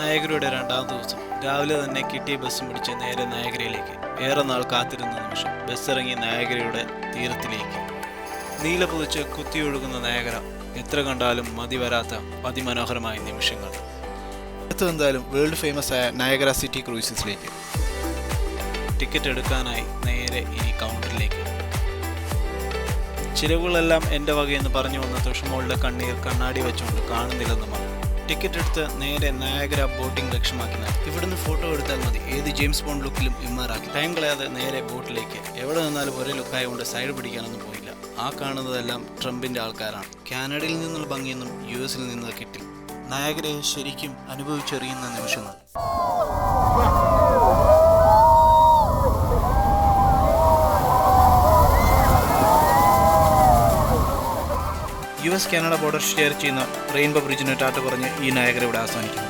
നയഗ്രയുടെ രണ്ടാം ദിവസം രാവിലെ തന്നെ കിട്ടിയ ബസ്സും പിടിച്ച് നേരെ നയഗ്രയിലേക്ക്. ഏറെ നാൾ കാത്തിരുന്ന നിമിഷം ബസ് ഇറങ്ങി നയഗ്രയുടെ തീരത്തിലേക്ക്. നീല പുതച്ച് കുത്തിയൊഴുകുന്ന നയഗ്ര, എത്ര കണ്ടാലും മതി വരാത്ത അതിമനോഹരമായ നിമിഷങ്ങൾ. അടുത്തെന്തായാലും വേൾഡ് ഫേമസ് ആയ നയഗ്ര സിറ്റി ക്രൂയിസസിലേക്ക്. ടിക്കറ്റ് എടുക്കാനായി നേരെ ഇനി കൗണ്ടറിലേക്ക്. ചിലവുകളെല്ലാം എൻ്റെ വകയെന്ന് പറഞ്ഞു വന്ന തുഷമോളുടെ കണ്ണീർ കണ്ണാടി വെച്ചുകൊണ്ട് കാണുന്നില്ലെന്ന് പറഞ്ഞു. ടിക്കറ്റ് എടുത്ത് നേരെ നയഗ്ര ബോട്ടിംഗ് ലക്ഷ്യമാക്കി. ഇവിടുന്ന് ഫോട്ടോ എടുത്താൽ മതി, ഏത് ജെയിംസ് ബോണ്ട് ലുക്കിലും ഇമ്മാറാക്കി. ടൈം കളയാതെ നേരെ ബോട്ടിലേക്ക്. എവിടെ നിന്നാലും ഒരേ ലുക്കായതുകൊണ്ട് സൈഡ് പിടിക്കാനൊന്നും പോയില്ല. ആ കാണുന്നതെല്ലാം ട്രംപിൻ്റെ ആൾക്കാരാണ്. കാനഡയിൽ നിന്നുള്ള ഭംഗിയൊന്നും US-ൽ നിന്ന് കിട്ടില്ല. നയഗ്രയെ ശരിക്കും അനുഭവിച്ചറിയുന്ന നിമിഷങ്ങൾ. US കാനഡ ബോർഡർ ഷെയർ ചെയ്യുന്ന റെയിൻബോ ബ്രിഡ്ജിന് ടാറ്റ പറഞ്ഞ് ഈ നയഗ്ര ഇവിടെ അവസാനിക്കുന്നു.